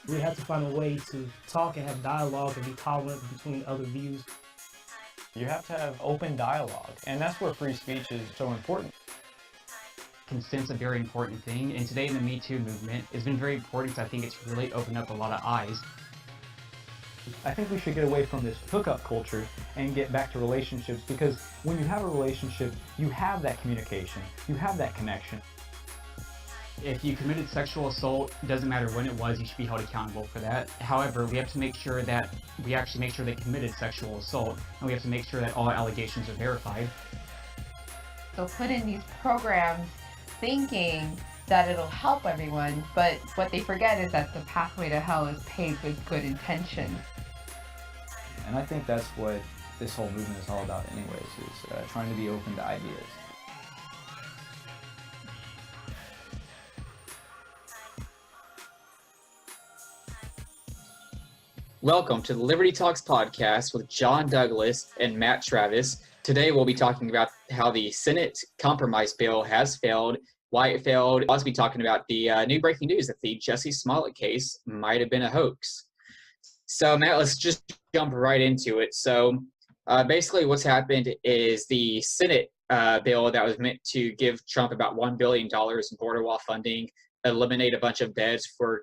We have to find a way to talk and have dialogue and be tolerant between other views. You have to have open dialogue, and that's where free speech is so important. Consent's a very important thing, and today in the Me Too movement, it's been very important because I think it's really opened up a lot of eyes. I think we should get away from this hookup culture and get back to relationships, because when you have a relationship, you have that communication, you have that connection. If you committed sexual assault, it doesn't matter when it was, you should be held accountable for that. However, we have to make sure that we actually make sure they committed sexual assault, and we have to make sure that all allegations are verified. So put in these programs thinking that it'll help everyone, but what they forget is that the pathway to hell is paved with good intentions. And I think that's what this whole movement is all about anyways, is trying to be open to ideas. Welcome to the Liberty Talks podcast with John Douglas and Matt Travis. Today we'll be talking about how the Senate compromise bill has failed, why it failed. We'll also be talking about the new breaking news that the Jussie Smollett case might have been a hoax. So Matt, let's just jump right into it. So basically what's happened is the Senate bill that was meant to give Trump about $1 billion in border wall funding, eliminate a bunch of beds for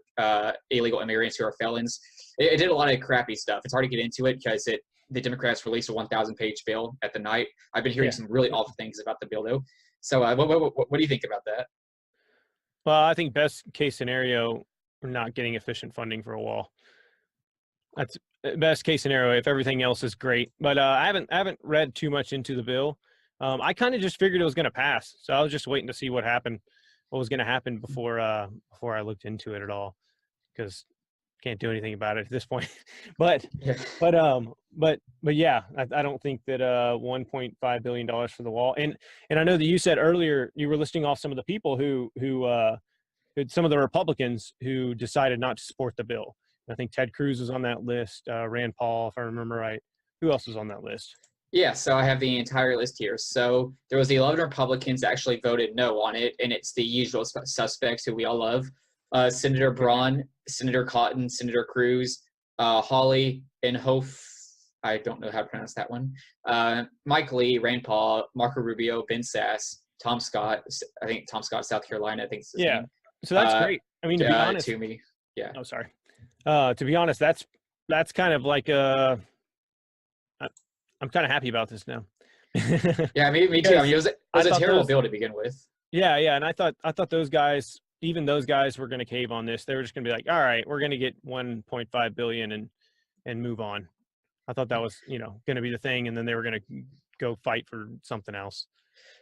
illegal immigrants who are felons. It did a lot of crappy stuff. It's hard to get into it because the Democrats released a 1,000-page bill at the night. I've been hearing some really awful things about the bill, though. So what do you think about that? Well, I think best case scenario, we're not getting efficient funding for a wall. That's best case scenario if everything else is great. But I haven't read too much into the bill. I kind of just figured it was going to pass, so I was just waiting to see what was going to happen before I looked into it at all, because can't do anything about it at this point. but yeah, I don't think that $1.5 billion for the wall. And I know that you said earlier you were listing off some of the people who some of the Republicans who decided not to support the bill. I think Ted Cruz was on that list, Rand Paul, if I remember right. Who else was on that list? Yeah, so I have the entire list here. So there was the 11 Republicans that actually voted no on it, and it's the usual suspects who we all love. Senator Braun, Senator Cotton, Senator Cruz, Hawley, Inhofe, I don't know how to pronounce that one, Mike Lee, Rand Paul, Marco Rubio, Ben Sass, Tom Scott, I think Tom Scott, South Carolina, I think it's his name. So that's great. I mean, to be honest. Toomey, yeah. Oh, sorry. To be honest, that's kind of like I'm kind of happy about this now. Yeah, me too. I mean, it was a terrible bill to begin with. Yeah, and I thought those guys, even those guys, were going to cave on this. They were just going to be like, all right, we're going to get 1.5 billion and move on. I thought that was, going to be the thing, and then they were going to go fight for something else.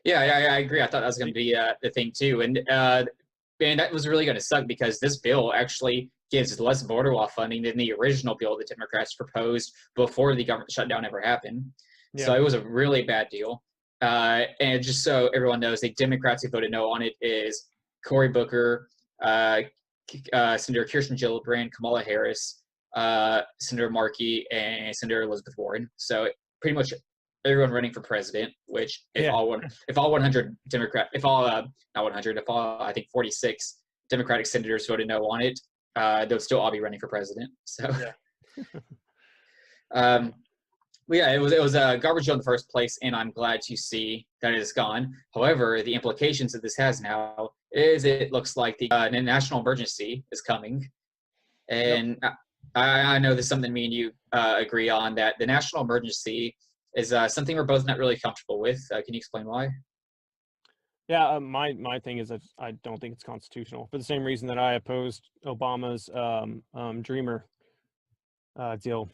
Yeah, I agree. I thought that was going to be the thing too, and that was really going to suck because this bill actually gives less border wall funding than the original bill the Democrats proposed before the government shutdown ever happened. Yeah. So it was a really bad deal. And just so everyone knows, the Democrats who voted no on it is Cory Booker, Senator Kirsten Gillibrand, Kamala Harris, Senator Markey, and Senator Elizabeth Warren. So pretty much everyone running for president, which if all 100 Democrat, if all I think 46 Democratic senators voted no on it, they'll still all be running for president. So, it was a garbage bill in the first place, and I'm glad to see that it is gone. However, the implications that this has now is it looks like the national emergency is coming, and I know there's something me and you agree on, that the national emergency is something we're both not really comfortable with. Can you explain why? Yeah, my thing is that I don't think it's constitutional for the same reason that I opposed Obama's Dreamer deal.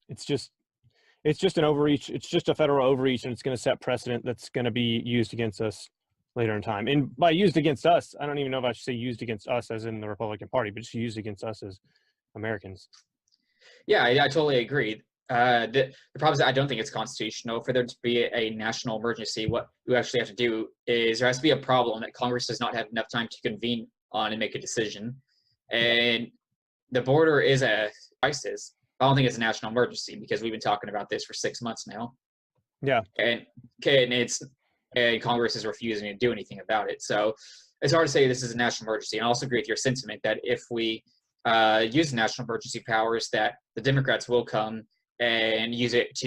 It's just an overreach. It's just a federal overreach, and it's going to set precedent that's going to be used against us later in time. And by used against us, I don't even know if I should say used against us as in the Republican Party, but just used against us as Americans. Yeah, I totally agree. The problem is I don't think it's constitutional. For there to be a national emergency, what we actually have to do is there has to be a problem that Congress does not have enough time to convene on and make a decision. And the border is a crisis. I don't think it's a national emergency because we've been talking about this for 6 months now. Yeah. And Congress is refusing to do anything about it. So it's hard to say this is a national emergency. And I also agree with your sentiment that if we use national emergency powers, that the Democrats will come and use it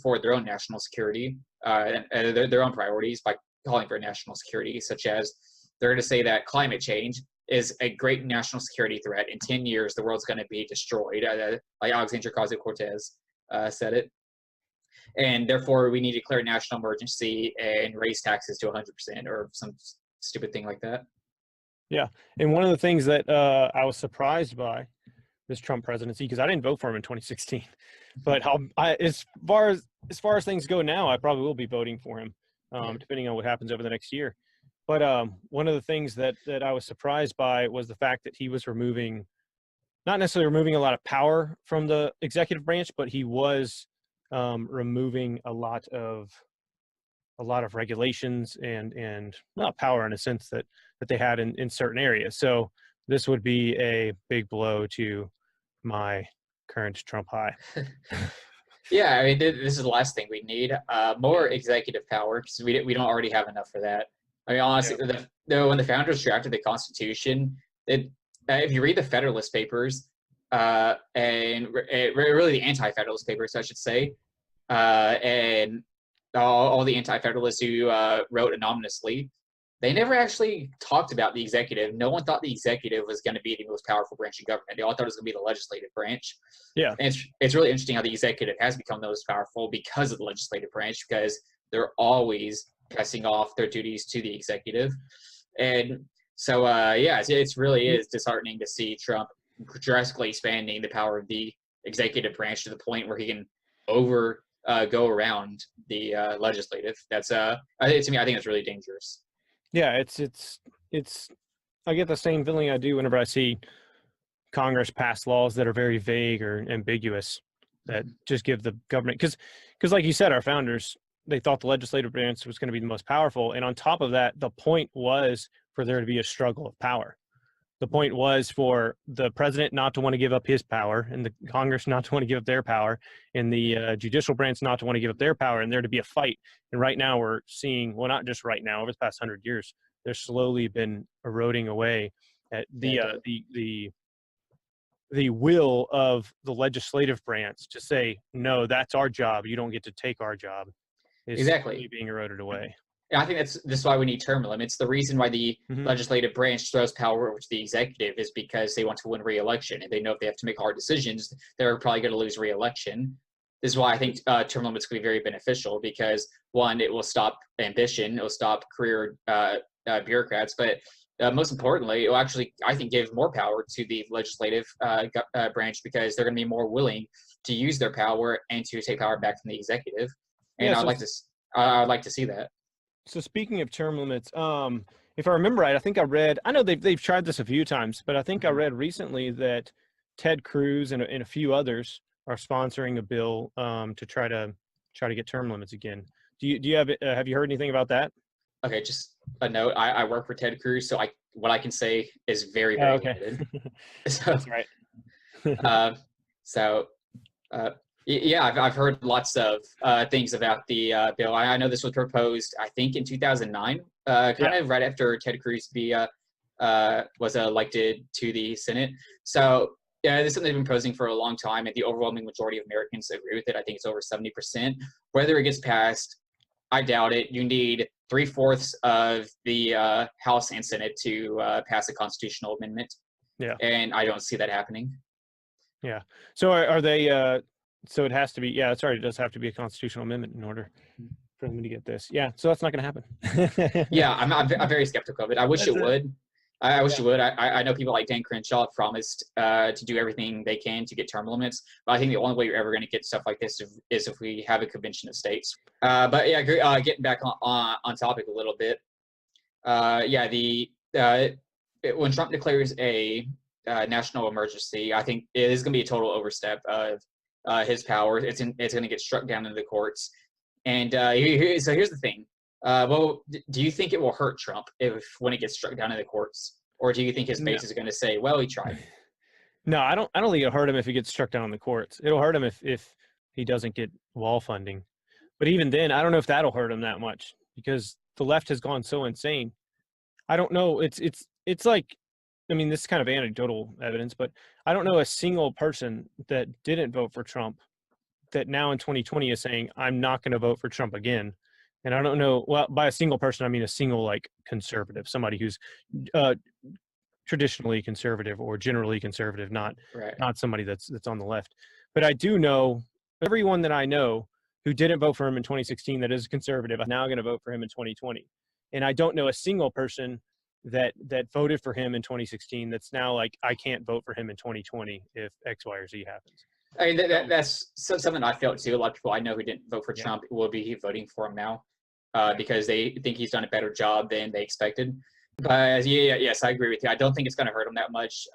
for their own national security, and their own priorities by calling for national security, such as they're going to say that climate change is a great national security threat. In 10 years, the world's going to be destroyed, like Alexandria Ocasio-Cortez said it. And therefore, we need to declare national emergency and raise taxes to 100% or some stupid thing like that. Yeah, and one of the things that I was surprised by this Trump presidency, because I didn't vote for him in 2016, but as far as things go now, I probably will be voting for him, depending on what happens over the next year. But one of the things that I was surprised by was the fact that he was not necessarily removing a lot of power from the executive branch, but he was removing a lot of regulations and not power in a sense that they had in certain areas. So this would be a big blow to my current Trump high. Yeah, I mean, this is the last thing we need. More executive power, because we don't already have enough for that. I mean, honestly, when the founders drafted the Constitution, if you read the Federalist Papers, and really the Anti-Federalist Papers, I should say, and all the Anti-Federalists who wrote anonymously, they never actually talked about the executive. No one thought the executive was going to be the most powerful branch of government. They all thought it was going to be the legislative branch. Yeah. And it's really interesting how the executive has become the most powerful because of the legislative branch, because they're always passing off their duties to the executive. And so, yeah, it really is disheartening to see Trump drastically expanding the power of the executive branch to the point where he can go around the legislative. That's to me, I think it's really dangerous. Yeah, it's I get the same feeling I do whenever I see Congress pass laws that are very vague or ambiguous, that just give the government, because like you said, our founders, they thought the legislative branch was going to be the most powerful, and on top of that, the point was for there to be a struggle of power. The point was for the president not to want to give up his power, and the Congress not to want to give up their power, and the judicial branch not to want to give up their power, and there to be a fight. And right now we're seeing, well, not just right now, over the past 100 years, there's slowly been eroding away at the will of the legislative branch to say, no, that's our job, you don't get to take our job, is exactly being eroded away. I think this is why we need term limits. The reason why the legislative branch throws power over to the executive is because they want to win re-election, and they know if they have to make hard decisions, they're probably going to lose re-election. This is why I think term limits could be very beneficial, because one, it will stop ambition, it will stop career bureaucrats, but most importantly, it will actually, I think, give more power to the legislative branch, because they're going to be more willing to use their power and to take power back from the executive. And Yeah, I'd like to see that. So speaking of term limits, if I remember right, I know they've tried this a few times, but I think I read recently that Ted Cruz and a few others are sponsoring a bill to try to get term limits again. Do you have you heard anything about that? Okay, just a note. I work for Ted Cruz, so what I can say is very limited. So, that's right. Yeah, I've heard lots of things about the bill. I know this was proposed, I think, in 2009, of right after Ted Cruz was elected to the Senate. So yeah, this is something they've been proposing for a long time, and the overwhelming majority of Americans agree with it. I think it's over 70%. Whether it gets passed, I doubt it. You need 3/4 of the House and Senate to pass a constitutional amendment. Yeah, and I don't see that happening. Yeah. So are they? So it has to be. Yeah, that's right. It does have to be a constitutional amendment in order for them to get this. Yeah. So that's not going to happen. Yeah, I'm very skeptical of it. I wish it would. I wish it would. I know people like Dan Crenshaw have promised to do everything they can to get term limits, but I think the only way you're ever going to get stuff like this is if we have a convention of states. But yeah, getting back on topic a little bit. When Trump declares a national emergency, I think it is going to be a total overstep of his power. It's going to get struck down in the courts. And so here's the thing. Well, do you think it will hurt Trump when it gets struck down in the courts, or do you think his base is going to say, "Well, he tried"? No, I don't think it'll hurt him if he gets struck down in the courts. It'll hurt him if he doesn't get wall funding. But even then, I don't know if that'll hurt him that much, because the left has gone so insane. I don't know. It's like I mean, this is kind of anecdotal evidence, but I don't know a single person that didn't vote for Trump that now in 2020 is saying, I'm not going to vote for Trump again. And I don't know, well, by a single person, I mean a single like conservative, somebody who's traditionally conservative or generally conservative, not Right. not somebody that's on the left. But I do know everyone that I know who didn't vote for him in 2016 that is conservative, I'm now going to vote for him in 2020. And I don't know a single person that voted for him in 2016 that's now like, I can't vote for him in 2020 if X, Y, or Z happens. I mean, that's something I felt too. A lot of people I know who didn't vote for Yeah. Trump will be voting for him now because they think he's done a better job than they expected. But yes, I agree with you. I don't think it's going to hurt him that much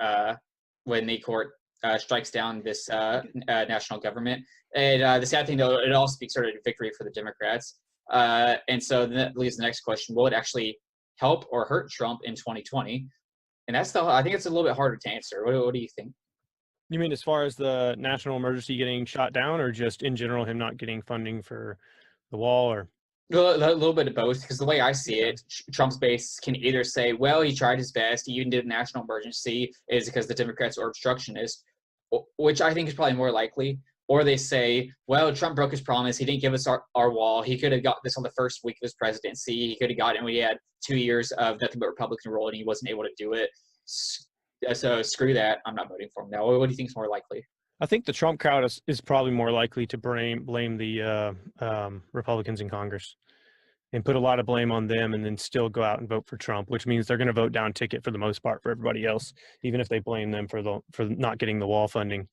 when the court strikes down this national government. And the sad thing, though, it all speaks sort of victory for the Democrats. And so that leaves the next question: will it actually help or hurt Trump in 2020? And I think it's a little bit harder to answer. What do you think? You mean as far as the national emergency getting shot down, or just in general him not getting funding for the wall? Or A little bit of both, because the way I see it, Trump's base can either say, well, he tried his best, he even did a national emergency, is because the Democrats are obstructionists, which I think is probably more likely. Or they say, well, Trump broke his promise, he didn't give us our wall, he could have got this on the first week of his presidency, he could have gotten it when he had 2 years of nothing but Republican rule and he wasn't able to do it. So screw that, I'm not voting for him now. What do you think is more likely? I think the Trump crowd is probably more likely to blame the Republicans in Congress and put a lot of blame on them, and then still go out and vote for Trump, which means they're going to vote down ticket for the most part for everybody else, even if they blame them for not getting the wall funding.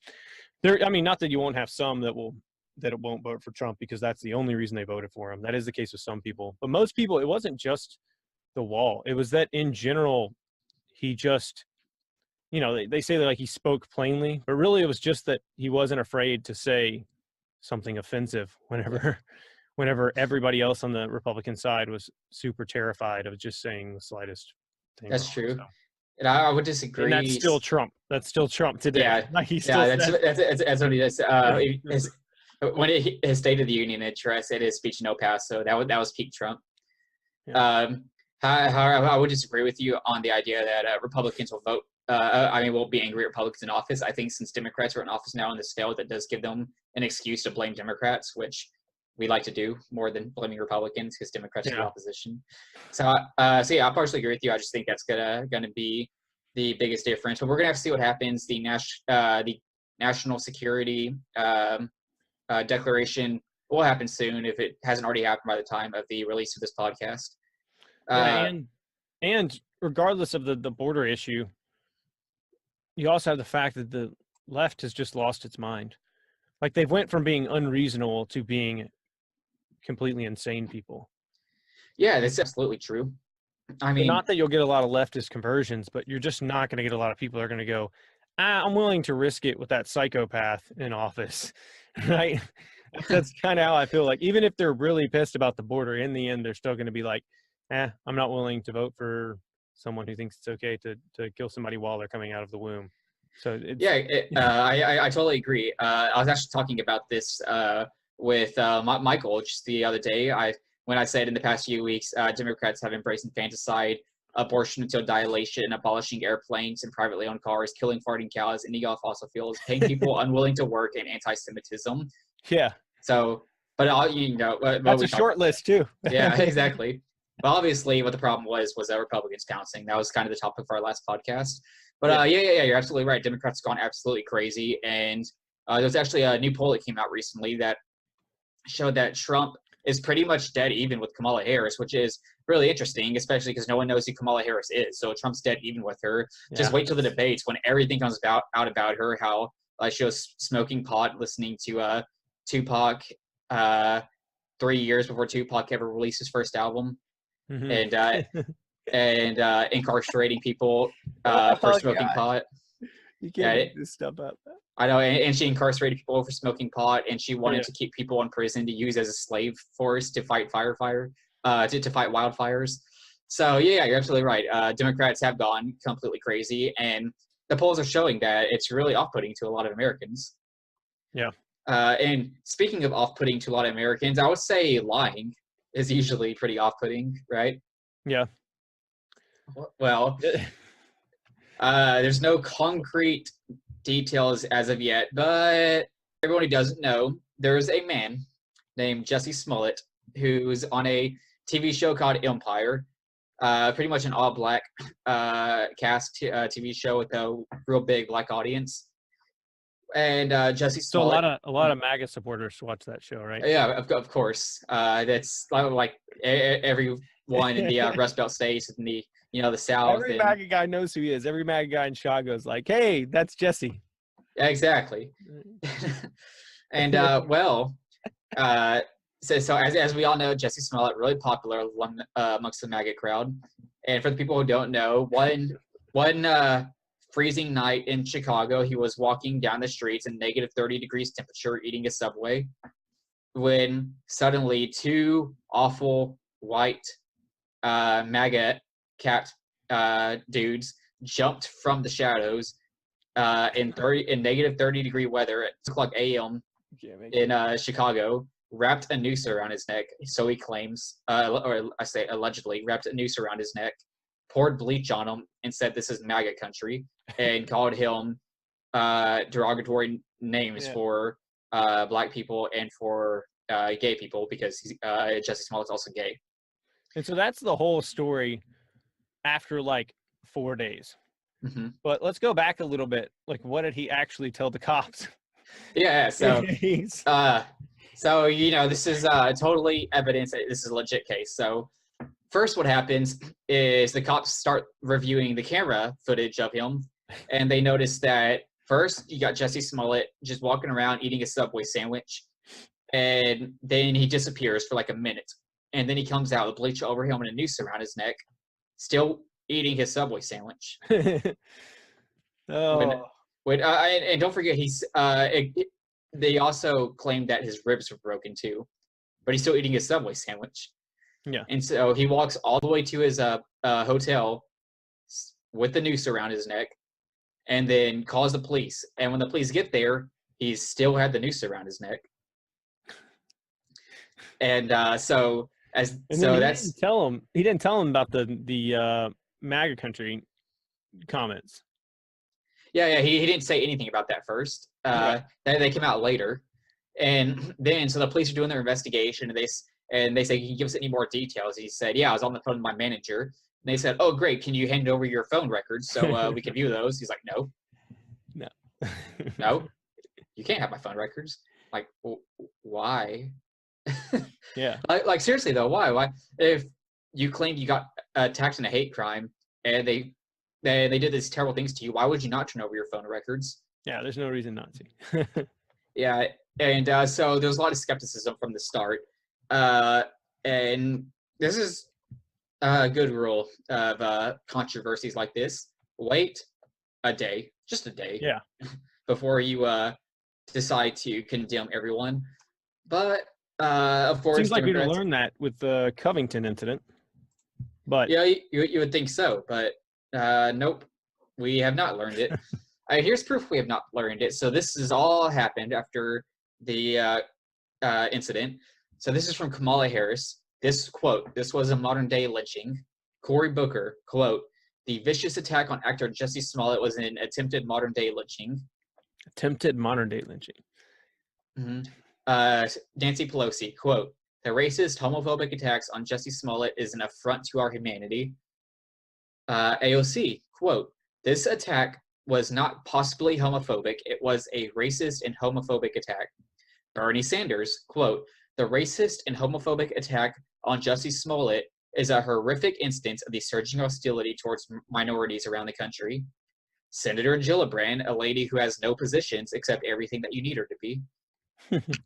I mean, not that you won't have some that won't vote for Trump because that's the only reason they voted for him. That is the case with some people, but most people, it wasn't just the wall. It was that in general, he just, they say that like he spoke plainly, but really it was just that he wasn't afraid to say something offensive whenever everybody else on the Republican side was super terrified of just saying the slightest thing. That's wrong, true. so. And I would disagree. And that's still Trump. That's still Trump today. Yeah, Like he still that's what he does. When his State of the Union address, it is speech no paso. That was peak Trump. Yeah. I would disagree with you on the idea that Republicans will vote. Will be angry at Republicans in office. I think since Democrats are in office now and this failed, that does give them an excuse to blame Democrats, which we like to do more than blaming Republicans because Democrats are the opposition. So I partially agree with you. I just think that's gonna be the biggest difference. But we're gonna have to see what happens. The national security declaration will happen soon if it hasn't already happened by the time of the release of this podcast. And regardless of the border issue, you also have the fact that the left has just lost its mind. Like they've went from being unreasonable to being completely insane people. Yeah, that's absolutely true. I mean, not that you'll get a lot of leftist conversions, but you're just not going to get a lot of people that are going to go, I'm willing to risk it with that psychopath in office, right? That's kind of how I feel. Like even if they're really pissed about the border, in the end, they're still going to be like, I'm not willing to vote for someone who thinks it's okay to kill somebody while they're coming out of the womb. So I totally agree. I was actually talking about this with Michael just the other day. When I said in the past few weeks, Democrats have embraced infanticide, abortion until dilation, abolishing airplanes and privately owned cars, killing farting cows, ending all fossil fuels, paying people unwilling to work, and anti-Semitism. Yeah. So, but that's a short list too. Yeah, exactly. But obviously, what the problem was Republicans pouncing. That was kind of the topic of our last podcast. But you're absolutely right. Democrats have gone absolutely crazy. And there was actually a new poll that came out recently that showed that Trump is pretty much dead even with Kamala Harris, which is really interesting, especially because no one knows who Kamala Harris is. So Trump's dead even with her. Just wait till the debates when everything comes out about her, how she was smoking pot, listening to Tupac 3 years before Tupac ever released his first album. Mm-hmm. and incarcerating people for smoking pot. You can't make this stuff up. I know, and she incarcerated people for smoking pot, and she wanted to keep people in prison to use as a slave force to fight to fight wildfires. So you're absolutely right. Democrats have gone completely crazy, and the polls are showing that it's really off-putting to a lot of Americans. Yeah. And speaking of off-putting to a lot of Americans, I would say lying is usually pretty off-putting, right? Yeah. Well, There's no concrete details as of yet, but everyone who doesn't know, there's a man named Jussie Smollett who's on a TV show called Empire, pretty much an all-black cast TV show with a real big black audience. And Jussie So Smollett. a lot of MAGA supporters watch that show, right? Yeah, of course. That's like everyone in the Rust Belt states and the the South. Every and, MAGA guy knows who he is. Every MAGA guy in Chicago is like, "Hey, that's Jesse." Exactly. And so as we all know, Jussie Smollett really popular amongst the MAGA crowd. And for the people who don't know, one freezing night in Chicago, he was walking down the streets in negative 30 degrees temperature, eating a Subway, when suddenly two awful white MAGA capped dudes jumped from the shadows in negative 30 degree weather at 6 o'clock a.m. in Chicago, wrapped a noose around his neck, so he claims, or I say allegedly, wrapped a noose around his neck, poured bleach on him, and said this is MAGA country, and called him derogatory names for black people and for gay people, because Jussie Smollett's also gay. And so that's the whole story after like 4 days. Mm-hmm. But let's go back a little bit. Like, what did he actually tell the cops? Yeah, so this is totally evidence that this is a legit case. So first what happens is the cops start reviewing the camera footage of him, and they notice that first you got Jussie Smollett just walking around eating a Subway sandwich, and then he disappears for like a minute, and then he comes out with bleach over him and a noose around his neck, still eating his Subway sandwich. Oh. And don't forget, they also claimed that his ribs were broken too, but he's still eating his Subway sandwich. Yeah. And so he walks all the way to his hotel with the noose around his neck, and then calls the police. And when the police get there, he still had the noose around his neck. And he didn't tell him about the MAGA country comments. Yeah, he didn't say anything about that first. They came out later, and then so the police are doing their investigation, and they say, "Can you give us any more details?" He said, "Yeah, I was on the phone with my manager." And they said, "Oh, great! Can you hand over your phone records so we can view those?" He's like, "No, you can't have my phone records." Like, why? Yeah. Like seriously though, why? If you claimed you got attacked in a hate crime and they did these terrible things to you, why would you not turn over your phone records? Yeah, there's no reason not to. Yeah, and so there was a lot of skepticism from the start, and this is a good rule of controversies like this. Wait a day, just a day, yeah, before you decide to condemn everyone. But of course, seems like we Democrats learned that with the Covington incident. But yeah, you would think so, but nope, we have not learned it. Here's proof we have not learned it. So this has all happened after the incident. So this is from Kamala Harris. This quote, "This was a modern day lynching." Cory Booker, quote, "The vicious attack on actor Jussie Smollett was an attempted modern day lynching." Attempted modern day lynching. Mm-hmm. Nancy Pelosi, quote, "The racist, homophobic attacks on Jussie Smollett is an affront to our humanity." AOC, quote, "This attack was not possibly homophobic. It was a racist and homophobic attack." Bernie Sanders, quote, "The racist and homophobic attack on Jussie Smollett is a horrific instance of the surging hostility towards minorities around the country." Senator Gillibrand, a lady who has no positions except everything that you need her to be,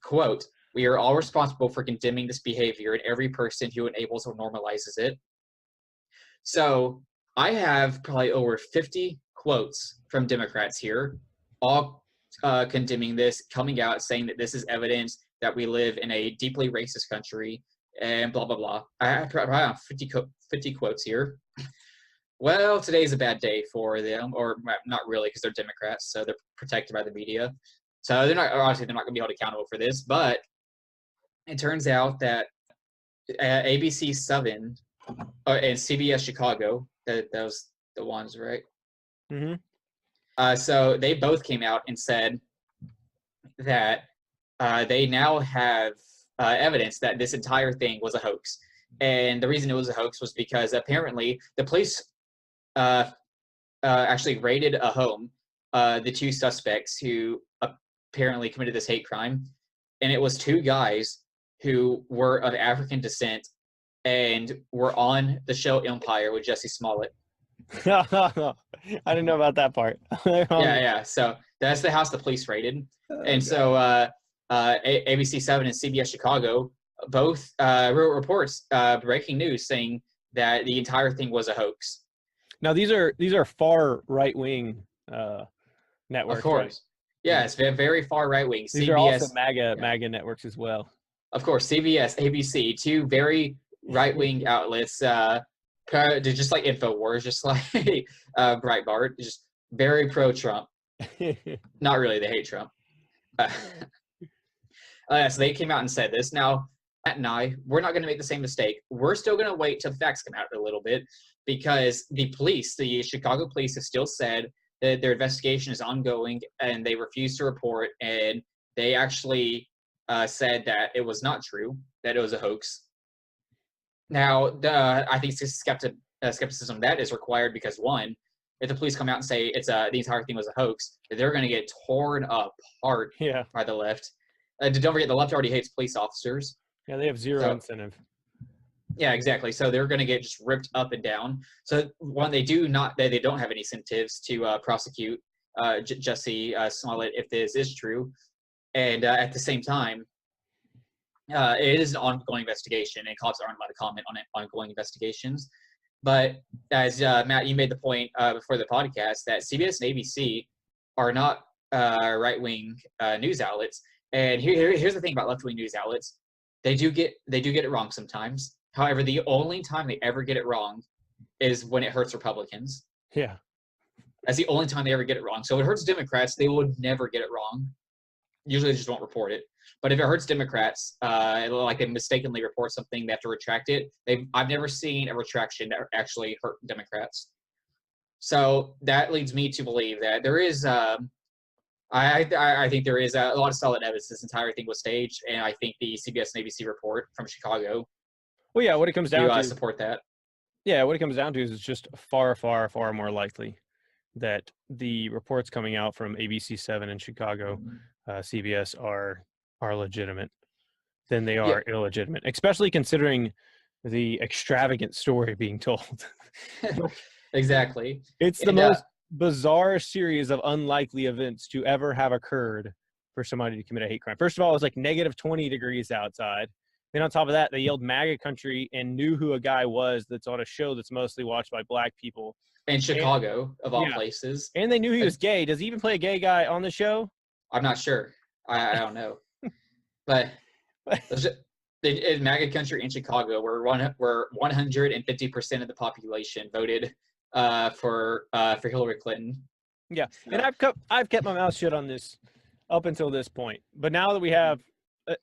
quote, "We are all responsible for condemning this behavior and every person who enables or normalizes it." So I have probably over 50 quotes from Democrats here, all condemning this, coming out saying that this is evidence that we live in a deeply racist country, and blah, blah, blah. I have probably 50 quotes here. Well, today's a bad day for them, or not really, because they're Democrats, so they're protected by the media. So they're not going to be held accountable for this, but it turns out that ABC 7 and CBS Chicago, that was the ones, right? So they both came out and said that they now have evidence that this entire thing was a hoax. And the reason it was a hoax was because apparently the police actually raided a home, the two suspects who apparently committed this hate crime. And it was two guys who were of African descent and were on the show Empire with Jussie Smollett. I didn't know about that part. Yeah. So that's the house the police raided. And so ABC 7 and CBS Chicago both wrote reports, breaking news, saying that the entire thing was a hoax. Now these are far right wing networks. Of course. Right? Yeah, it's very far right wing. These are also MAGA networks as well. Of course, CBS, ABC, two very right wing outlets, just like InfoWars, just like Breitbart, just very pro Trump. Not really, they hate Trump. So they came out and said this. Now, Matt and I, we're not going to make the same mistake. We're still going to wait till the facts come out a little bit, because the police, the Chicago police, have still said that their investigation is ongoing and they refuse to report. And they actually said that it was not true, that it was a hoax. Now, I think skepticism that is required because, one, if the police come out and say the entire thing was a hoax, they're going to get torn apart by the left. Don't forget, the left already hates police officers. Yeah, they have zero incentive. Yeah, exactly. So they're going to get just ripped up and down. So one, they don't have any incentives to prosecute Jussie Smollett if this is true. And at the same time, it is an ongoing investigation, and cops aren't allowed to comment on ongoing investigations. But as Matt, you made the point before the podcast that CBS and ABC are not right-wing news outlets. And here's the thing about left-wing news outlets: they do get it wrong sometimes. However, the only time they ever get it wrong is when it hurts Republicans. Yeah, that's the only time they ever get it wrong. So if it hurts Democrats, they would never get it wrong. Usually, they just won't report it. But if it hurts Democrats, like they mistakenly report something, they have to retract it. I've never seen a retraction that actually hurt Democrats. So that leads me to believe that there is, I think there is a lot of solid evidence this entire thing was staged, and I think the CBS and ABC report from Chicago. Well, yeah, what it comes down to support that. Yeah, what it comes down to is it's just far, far, far more likely that the reports coming out from ABC 7 in Chicago, CBS are legitimate than they are illegitimate, especially considering the extravagant story being told. Exactly. It's the most bizarre series of unlikely events to ever have occurred for somebody to commit a hate crime. First of all, it was like negative 20 degrees outside. Then on top of that, they yelled MAGA country and knew who a guy was that's on a show that's mostly watched by black people. In Chicago, of all places. And they knew he was gay. Does he even play a gay guy on the show? I'm not sure. I don't know. But in MAGA country in Chicago, where 150% of the population voted for Hillary Clinton. Yeah, and I've kept my mouth shut on this up until this point. But now that we have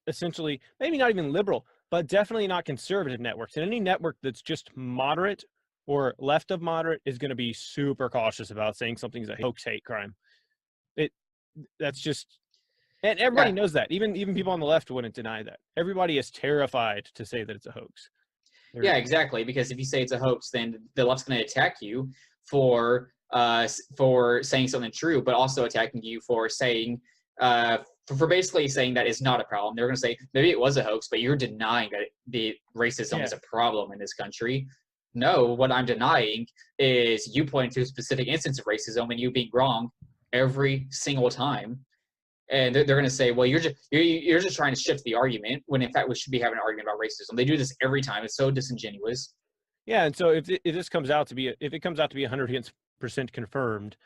essentially, maybe not even liberal, but definitely not conservative networks, and any network that's just moderate or left of moderate is going to be super cautious about saying something's a hoax hate crime. That's just, and everybody knows that. Even people on the left wouldn't deny that. Everybody is terrified to say that it's a hoax. Yeah, exactly. Because if you say it's a hoax, then the left's going to attack you for saying something true, but also attacking you for saying for basically saying that it's not a problem. They're going to say maybe it was a hoax, but you're denying that the racism is a problem in this country. No, what I'm denying is you pointing to a specific instance of racism and you being wrong every single time. And they're going to say, well, you're just trying to shift the argument when in fact we should be having an argument about racism. They do this every time. It's so disingenuous. Yeah, and so if this comes out to be 100% confirmed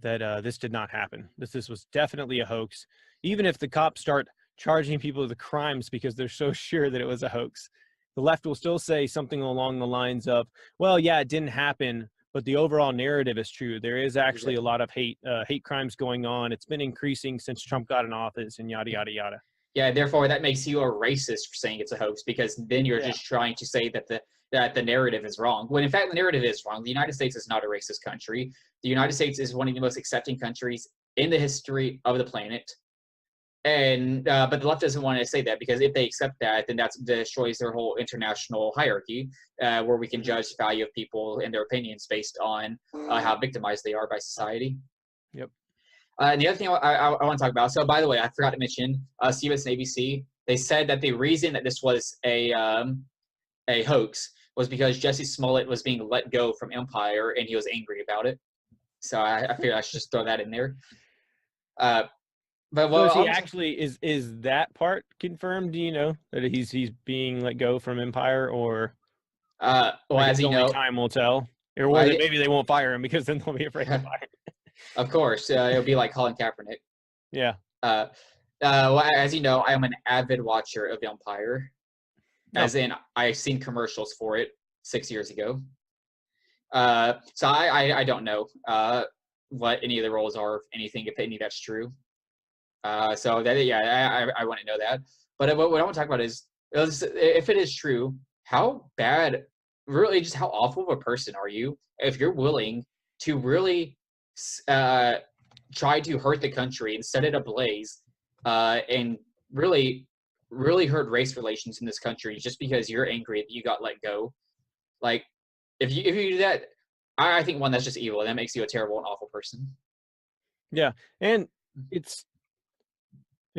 that this did not happen, this was definitely a hoax, even if the cops start charging people with the crimes because they're so sure that it was a hoax, the left will still say something along the lines of, well, yeah, it didn't happen, but the overall narrative is true. There is actually a lot of hate crimes going on. It's been increasing since Trump got in office, and yada, yada, yada. Yeah, therefore that makes you a racist for saying it's a hoax, because then you're just trying to say that the that the narrative is wrong, when in fact the narrative is wrong. The United States is not a racist country. The United States is one of the most accepting countries in the history of the planet. And but the left doesn't want to say that, because if they accept that, then that destroys their whole international hierarchy, where we can judge the value of people and their opinions based on how victimized they are by society. Yep. And the other thing I want to talk about. So, by the way, I forgot to mention CBS and ABC. They said that the reason that this was a hoax was because Jussie Smollett was being let go from Empire, and he was angry about it. So I figured I should just throw that in there. But So is he actually is that part confirmed? Do you know that he's being let go from Empire, or well, I as guess you only know, time will tell, or Well, maybe they won't fire him because then they'll be afraid to fire him. of course, it'll be like Colin Kaepernick. Yeah. Well, as you know, I am an avid watcher of Empire, Oh. as in I've seen commercials for it 6 years ago. So I don't know what any of the roles are, if anything, if any of that's true. So that, yeah, I want to know that. But what I want to talk about is if it is true, how bad, really, just how awful of a person are you if you're willing to really try to hurt the country and set it ablaze, and really hurt race relations in this country just because you're angry that you got let go. Like, if you do that, I think, one, that's just evil, and that makes you a terrible and awful person. Yeah, and it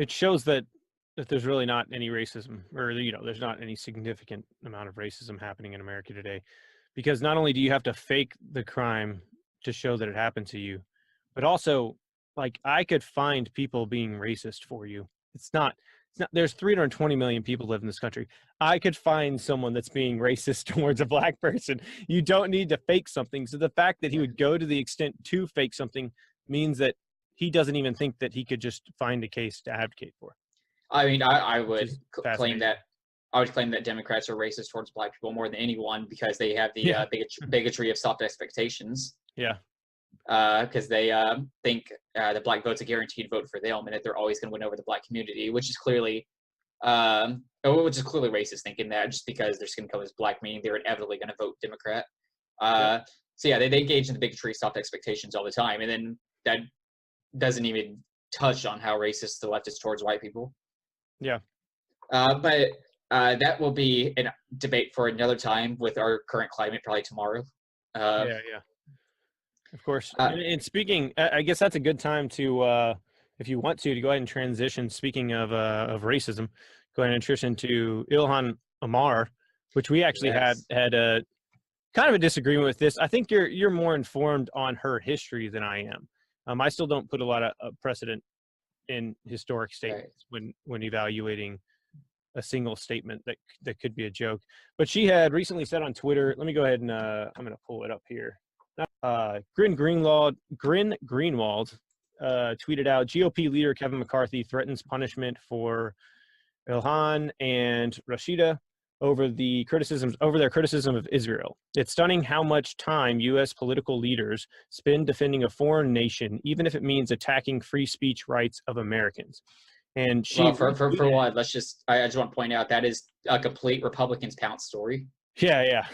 shows that there's really not any racism, or there's not any significant amount of racism happening in America today, because not only do you have to fake the crime to show that it happened to you, but also, like, I could find people being racist for you. It's not there's 320 million people live in this country. I could find someone that's being racist towards a black person. You don't need to fake something. So the fact that he would go to the extent to fake something means that he doesn't even think that he could just find a case to advocate for. I mean, I would is claim that Democrats are racist towards black people more than anyone, because they have the Yeah. bigotry of soft expectations. Yeah. Because they think the black vote's a guaranteed vote for them, and that they're always going to win over the black community, which is clearly racist, thinking that just because their skin color is black, meaning they're inevitably going to vote Democrat. So yeah, they engage in the bigotry, soft expectations all the time, and then that doesn't even touch on how racist the left is towards white people. Yeah. But that will be a debate for another time with our current climate, probably tomorrow. Yeah. Of course. And speaking, I guess that's a good time to, if you want to go ahead and transition. Speaking of racism, go ahead and transition to Ilhan Omar, which we actually had a kind of a disagreement with this. I think you're more informed on her history than I am. I still don't put a lot of precedent in historic statements when evaluating a single statement that could be a joke. But she had recently said on Twitter, let me go ahead and I'm going to pull it up here. Grin Greenwald tweeted out, GOP leader Kevin McCarthy threatens punishment for Ilhan and Rashida over their criticism of Israel. It's stunning how much time U.S. political leaders spend defending a foreign nation, even if it means attacking free speech rights of Americans. And she, well, for one, I just want to point out that is a complete Republicans pounce story. Yeah.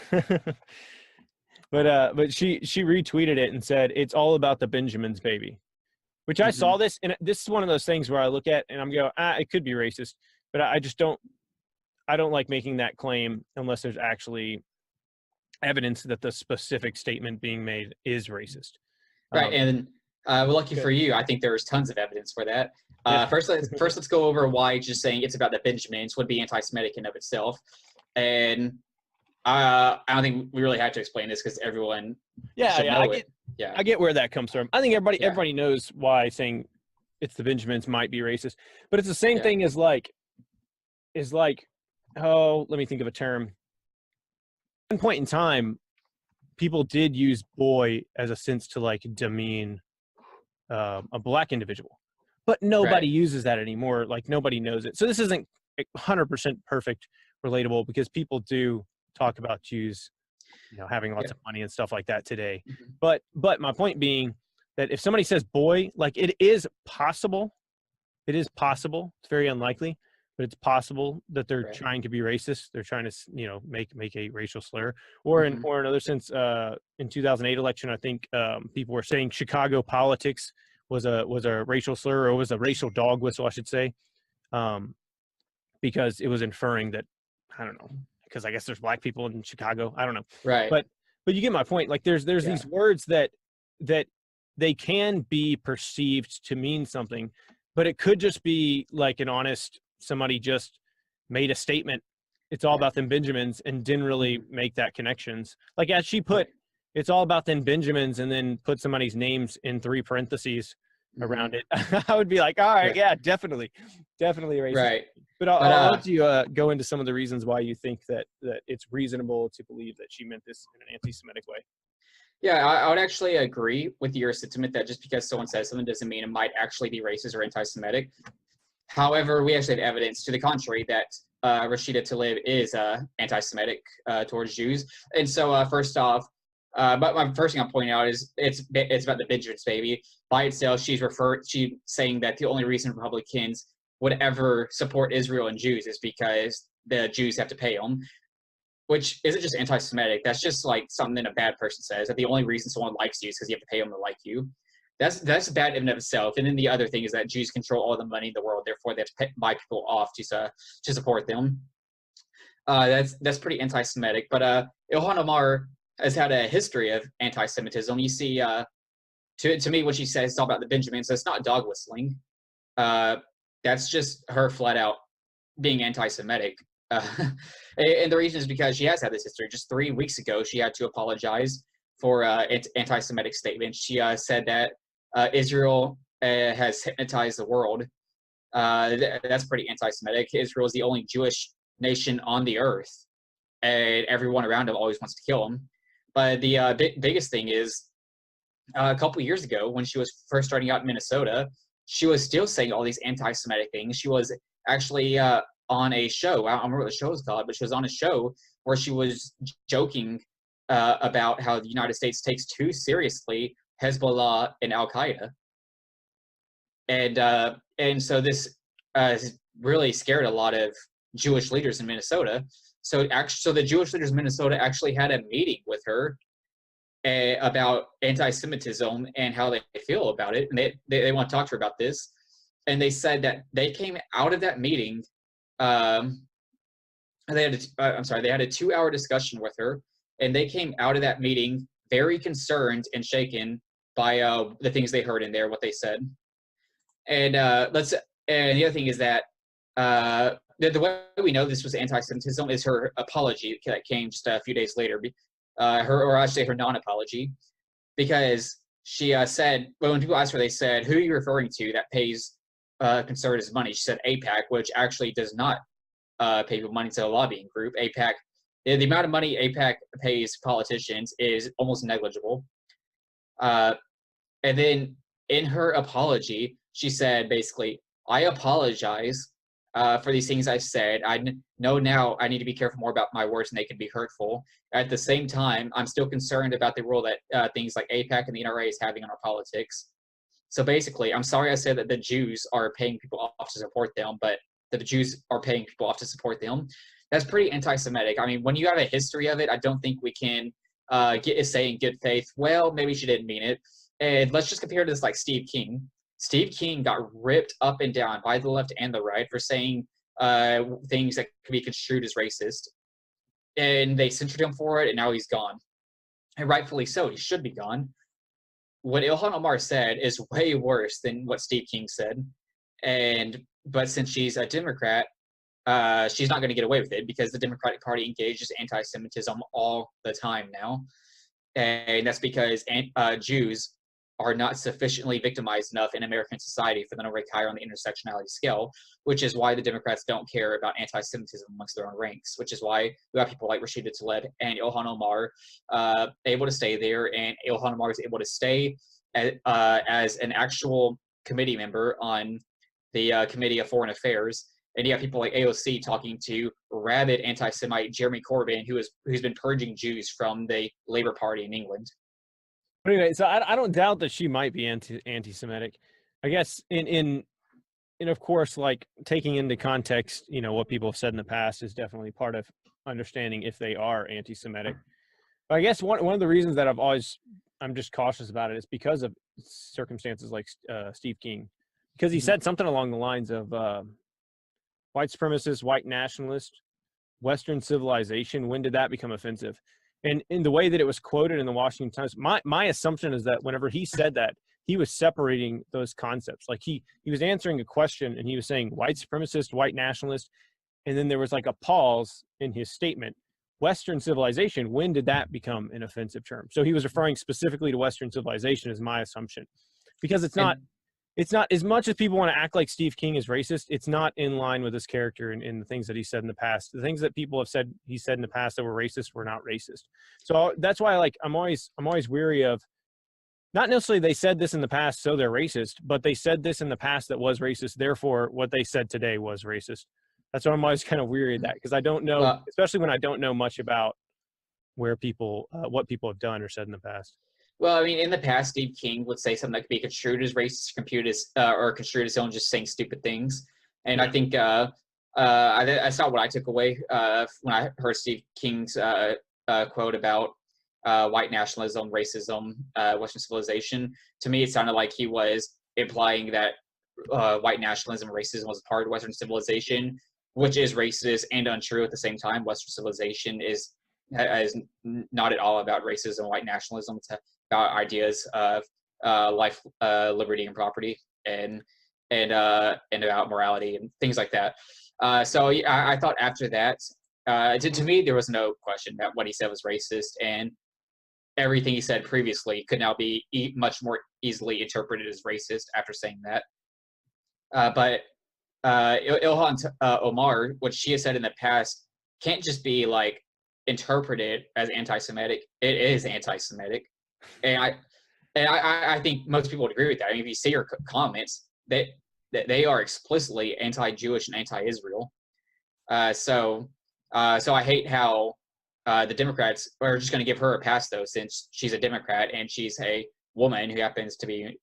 But she retweeted it and said, it's all about the Benjamins, baby. Which I saw this, and this is one of those things where I look at and I'm going, it could be racist, but I just don't like making that claim unless there's actually evidence that the specific statement being made is racist. Right, and lucky for you, I think there is tons of evidence for that. First, let's go over why just saying it's about the Benjamins would be anti-Semitic in of itself. And I don't think we really have to explain this because everyone should know it. I get where that comes from. I think everybody knows why saying it's the Benjamins might be racist, but it's the same thing as like, oh, let me think of a term. At one point in time, people did use boy as a sense to like demean a black individual, but nobody uses that anymore. Like nobody knows it. So this isn't 100% perfect relatable because people do talk about Jews, having lots of money and stuff like that today. But my point being that if somebody says boy, like it is possible, it's very unlikely, but it's possible that they're Right. trying to be racist. They're trying to, make a racial slur. Or in another sense, in 2008 election, I think people were saying Chicago politics was a racial slur, or was a racial dog whistle, I should say, because it was inferring that, I don't know, because I guess there's black people in Chicago. I don't know, Right. but you get my point. Like there's Yeah. these words that they can be perceived to mean something, but it could just be like an honest, somebody just made a statement. It's all about them Benjamins, and didn't really make that connections. Like as she put, it's all about them Benjamins, and then put somebody's names in 3 parentheses around it. I would be like, all right, yeah, definitely racist. Right. But I'll let you go into some of the reasons why you think that it's reasonable to believe that she meant this in an anti-Semitic way. Yeah, I would actually agree with your sentiment that just because someone says something doesn't mean it might actually be racist or anti-Semitic. However, we actually have evidence to the contrary that Rashida Tlaib is anti-Semitic towards Jews. And so first off, but my first thing I'm pointing out is it's about the Benjamins baby. By itself, she's saying that the only reason Republicans would ever support Israel and Jews is because the Jews have to pay them, which isn't just anti-Semitic. That's just like something a bad person says, that the only reason someone likes you is because you have to pay them to like you. That's bad in and of itself. And then the other thing is that Jews control all the money in the world, therefore they have to buy people off to support them. That's pretty anti-Semitic. But Ilhan Omar has had a history of anti-Semitism. You see, to me, what she says is all about the Benjamins. So it's not dog whistling. That's just her flat out being anti-Semitic. And the reason is because she has had this history. Just 3 weeks ago, she had to apologize for anti-Semitic statements. She said that Israel has hypnotized the world. That's pretty anti-Semitic. Israel is the only Jewish nation on the earth, and everyone around him always wants to kill him. But the biggest thing is, a couple years ago, when she was first starting out in Minnesota, she was still saying all these anti-Semitic things. She was actually on a show. I don't remember what the show was called, but she was on a show where she was joking about how the United States takes too seriously Hezbollah and Al Qaeda, and so this really scared a lot of Jewish leaders in Minnesota. So the Jewish leaders in Minnesota actually had a meeting with her about anti-Semitism and how they feel about it, and they want to talk to her about this. And they said that they came out of that meeting. They had a 2-hour discussion with her, and they came out of that meeting very concerned and shaken by the things they heard in there, what they said. And and the other thing is that the way we know this was anti-Semitism is her apology that came just a few days later, her non-apology, because she said, well, when people asked her, they said, "Who are you referring to that pays conservatives money?" She said AIPAC, which actually does not pay people money to a lobbying group. AIPAC, the amount of money AIPAC pays politicians is almost negligible. And then in her apology, she said basically, "I apologize for these things I've said. I know now I need to be careful more about my words, and they can be hurtful. At the same time, I'm still concerned about the role that things like AIPAC and the NRA is having on our politics. So basically, I'm sorry I said that the Jews are paying people off to support them, but the Jews are paying people off to support them." That's pretty anti-Semitic. I mean, when you have a history of it, I don't think we can say in good faith, well, maybe she didn't mean it. And let's just compare this like Steve King. Steve King got ripped up and down by the left and the right for saying things that could be construed as racist. And they censored him for it, and now he's gone. And rightfully so, he should be gone. What Ilhan Omar said is way worse than what Steve King said. But since she's a Democrat, she's not going to get away with it, because the Democratic Party engages anti-Semitism all the time now. And that's because Jews are not sufficiently victimized enough in American society for them to rank higher on the intersectionality scale, which is why the Democrats don't care about anti-Semitism amongst their own ranks, which is why we have people like Rashida Tlaib and Ilhan Omar able to stay there, and Ilhan Omar is able to stay as an actual committee member on the Committee of Foreign Affairs. And you have people like AOC talking to rabid anti-Semite Jeremy Corbyn, who's been purging Jews from the Labour Party in England. But anyway, so I don't doubt that she might be anti-Semitic. I guess in and of course, like taking into context, what people have said in the past is definitely part of understanding if they are anti-Semitic. But I guess one of the reasons that I'm just cautious about it is because of circumstances like Steve King, because he said something along the lines of white supremacist, white nationalist, Western civilization. When did that become offensive? And in the way that it was quoted in the Washington Times, my assumption is that whenever he said that, he was separating those concepts. Like he was answering a question and he was saying white supremacist, white nationalist, and then there was like a pause in his statement. Western civilization, when did that become an offensive term? So he was referring specifically to Western civilization, is my assumption, because it's not as much as people want to act like Steve King is racist. It's not in line with his character and the things that he said in the past. The things that people have said he said in the past that were racist were not racist. So that's why I'm always weary of, not necessarily they said this in the past so they're racist, but they said this in the past that was racist, therefore what they said today was racist. That's why I'm always kind of weary of that, because I don't know, especially when I don't know much about where people, what people have done or said in the past. Well, I mean, in the past, Steve King would say something that could be construed as racist, or construed as someone just saying stupid things. And I think that's not what I took away when I heard Steve King's quote about white nationalism, racism, Western civilization. To me, it sounded like he was implying that white nationalism and racism was a part of Western civilization, which is racist and untrue at the same time. Western civilization is not at all about racism, white nationalism. It's about ideas of life, liberty, and property, and about morality and things like that. So I thought after that, to me, there was no question that what he said was racist, and everything he said previously could now be much more easily interpreted as racist after saying that. But Ilhan Omar, what she has said in the past, can't just be like interpreted as anti-Semitic. It is anti-Semitic, and I think most people would agree with that. I mean, if you see her comments, that they are explicitly anti-Jewish and anti-Israel. So I hate how the Democrats are just going to give her a pass, though, since she's a Democrat and she's a woman who happens to be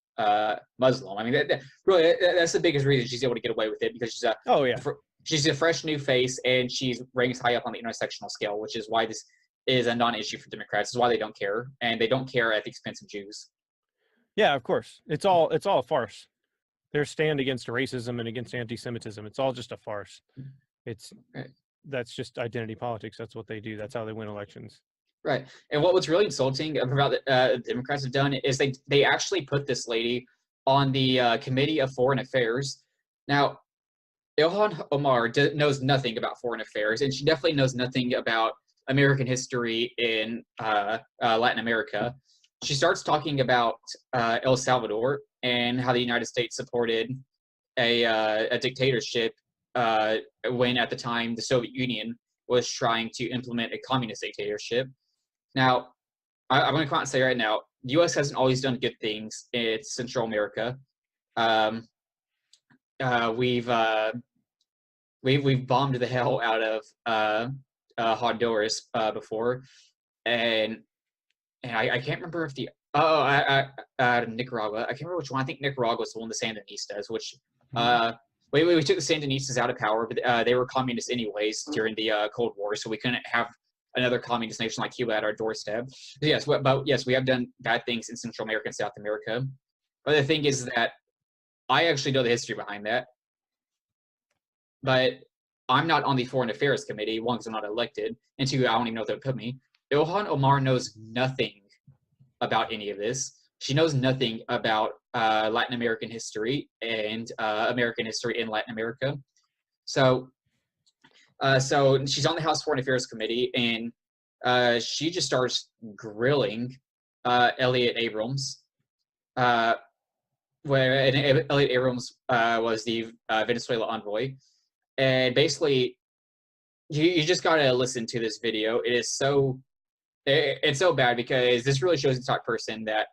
Muslim. I mean, that's the biggest reason she's able to get away with it, because she's a fresh new face and she's ranked high up on the intersectional scale, which is why this is a non-issue for Democrats. This is why they don't care, and they don't care at the expense of Jews. Yeah, of course. It's all a farce. Their stand against racism and against anti-Semitism, it's all just a farce. That's just identity politics. That's what they do. That's how they win elections. Right. And what's really insulting about the Democrats have done is they actually put this lady on the Committee of Foreign Affairs. Now, Ilhan Omar knows nothing about foreign affairs, and she definitely knows nothing about American history in Latin America. She starts talking about El Salvador and how the United States supported a dictatorship when at the time the Soviet Union was trying to implement a communist dictatorship. Now, I'm going to come out and say right now, the U.S. hasn't always done good things in Central America. We've bombed the hell out of Honduras before, and I can't remember if Nicaragua. I can't remember which one. I think Nicaragua was the one, the Sandinistas, which we took the Sandinistas out of power, but they were communists anyways during the Cold War, so we couldn't have another communist nation like Cuba at our doorstep. Yes, we have done bad things in Central America and South America. But the thing is that I actually know the history behind that. But I'm not on the Foreign Affairs Committee, one, because I'm not elected, and two, I don't even know if they'll put me. Ilhan Omar knows nothing about any of this. She knows nothing about Latin American history and American history in Latin America. So she's on the House Foreign Affairs Committee, and she just starts grilling Elliot Abrams, Elliot Abrams was the Venezuela envoy, and basically, you just gotta listen to this video. It's so bad, because this really shows the type of person that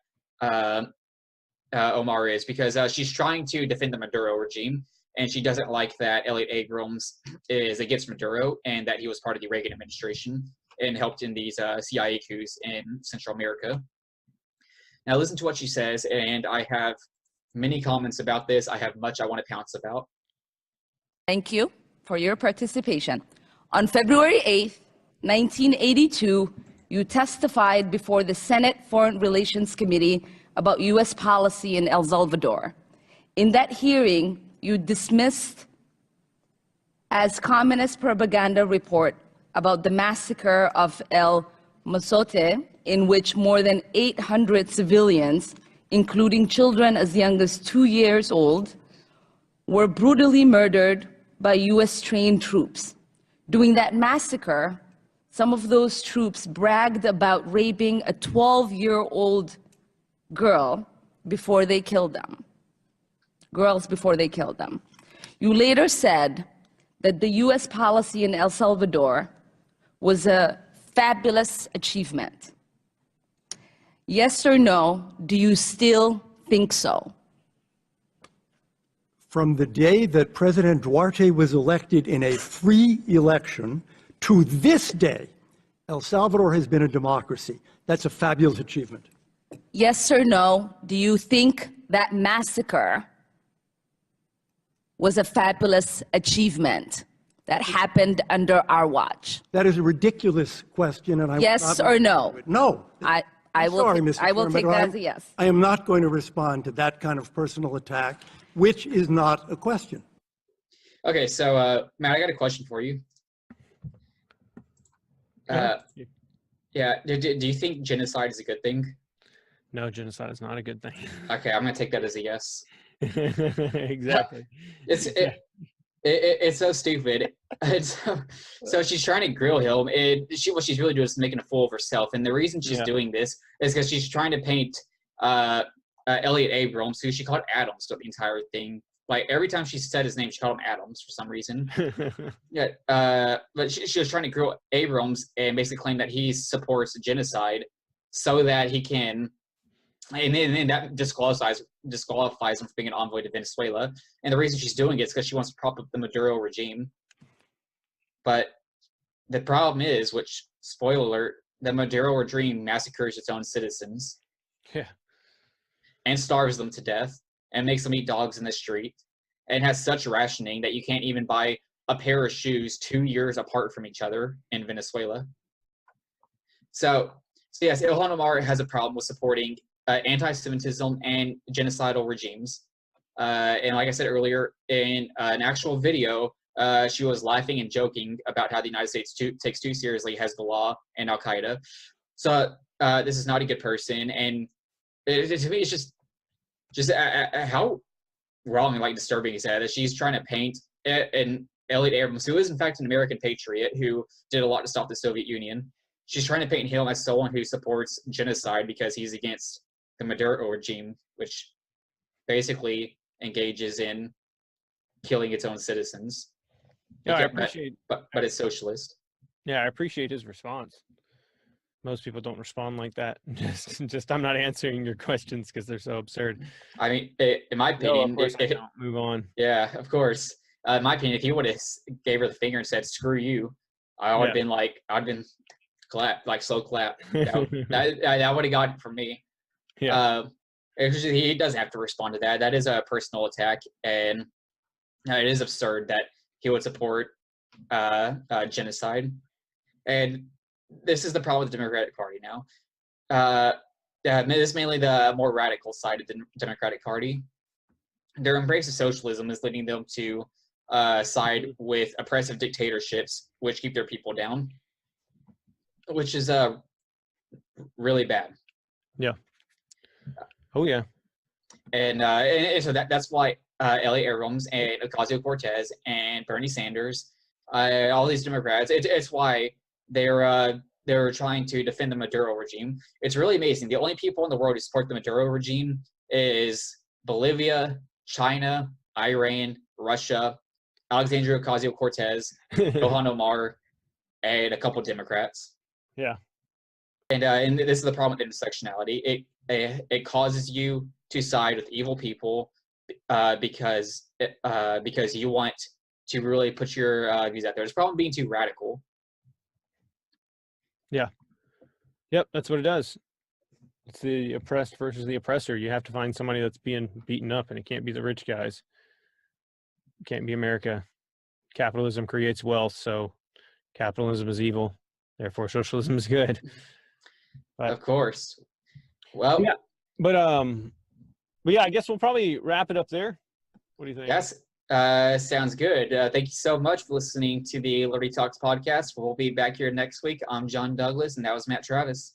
Omar is, because she's trying to defend the Maduro regime, and she doesn't like that Elliot Abrams is against Maduro and that he was part of the Reagan administration and helped in these CIA coups in Central America. Now listen to what she says, and I have many comments about this. I have much I want to pounce about. Thank you for your participation. On February 8th, 1982, you testified before the Senate Foreign Relations Committee about U.S. policy in El Salvador. In that hearing, you dismissed as communist propaganda report about the massacre of El Mozote, in which more than 800 civilians, including children as young as 2 years old, were brutally murdered by U.S. trained troops. During that massacre, some of those troops bragged about raping a 12-year-old girl before they killed them. Girls before they killed them. You later said that the U.S. policy in El Salvador was a fabulous achievement. Yes or no, do you still think so? From the day that President Duarte was elected in a free election to this day, El Salvador has been a democracy. That's a fabulous achievement. Yes or no, do you think that massacre was a fabulous achievement that happened under our watch? That is a ridiculous question, and I will Yes not or respond no? to it. No. I will Sorry, take- Mr. I will Chairman, take but that as a yes. I am not going to respond to that kind of personal attack, which is not a question. Okay, so Matt, I got a question for you. Yeah, do you think genocide is a good thing? No, genocide is not a good thing. Okay, I'm gonna take that as a yes. Exactly. It's so stupid. So she's trying to grill him, and what she's really doing is making a fool of herself. And the reason she's doing this is because she's trying to paint Elliot Abrams, who she called Adams, throughout the entire thing. Like every time she said his name, she called him Adams for some reason. But she was trying to grill Abrams and basically claim that he supports genocide, so that he can. And then that disqualifies him from being an envoy to Venezuela. And the reason she's doing it is because she wants to prop up the Maduro regime. But the problem is, which, spoiler alert, the Maduro regime massacres its own citizens. Yeah. And starves them to death and makes them eat dogs in the street and has such rationing that you can't even buy a pair of shoes 2 years apart from each other in Venezuela. So yes, Ilhan Omar has a problem with supporting anti-Semitism and genocidal regimes. And like I said earlier, in an actual video, she was laughing and joking about how the United States takes too seriously Hezbollah and Al-Qaeda. So this is not a good person. And to me, it's just how wrong and like disturbing is that she's trying to paint an Elliot Abrams, who is in fact an American patriot who did a lot to stop the Soviet Union. She's trying to paint him as someone who supports genocide because he's against the Maduro regime, which basically engages in killing its own citizens. Yeah, I appreciate. But it's socialist. Yeah, I appreciate his response. Most people don't respond like that. Just I'm not answering your questions because they're so absurd. I mean, in my opinion, of course I don't. Move on. Yeah, of course. In my opinion, if he would have gave her the finger and said "screw you," I would have been like, I'd been clap, like slow clap. That would have gotten from me. Yeah. He doesn't have to respond to that. That is a personal attack, and it is absurd that he would support genocide. And this is the problem with the Democratic Party now. This is mainly the more radical side of the Democratic Party. Their embrace of socialism is leading them to side with oppressive dictatorships, which keep their people down, which is really bad. Yeah. Oh yeah. And so that's why Elliot Abrams and Ocasio-Cortez and Bernie Sanders, all these Democrats, it's why they're trying to defend the Maduro regime. It's really amazing. The only people in the world who support the Maduro regime is Bolivia, China, Iran, Russia, Alexandria Ocasio-Cortez, Ilhan Omar, and a couple Democrats. Yeah. And this is the problem with intersectionality. It causes you to side with evil people because you want to really put your views out there. It's a problem being too radical. Yeah. Yep, that's what it does. It's the oppressed versus the oppressor. You have to find somebody that's being beaten up, and it can't be the rich guys. It can't be America. Capitalism creates wealth, so capitalism is evil. Therefore, socialism is good. But, Of course. Well, yeah, but yeah, I guess we'll probably wrap it up there. What do you think? yes, sounds good. Thank you so much for listening to the Liberty Talks podcast. We'll be back here next week. I'm John Douglas, and that was Matt Travis.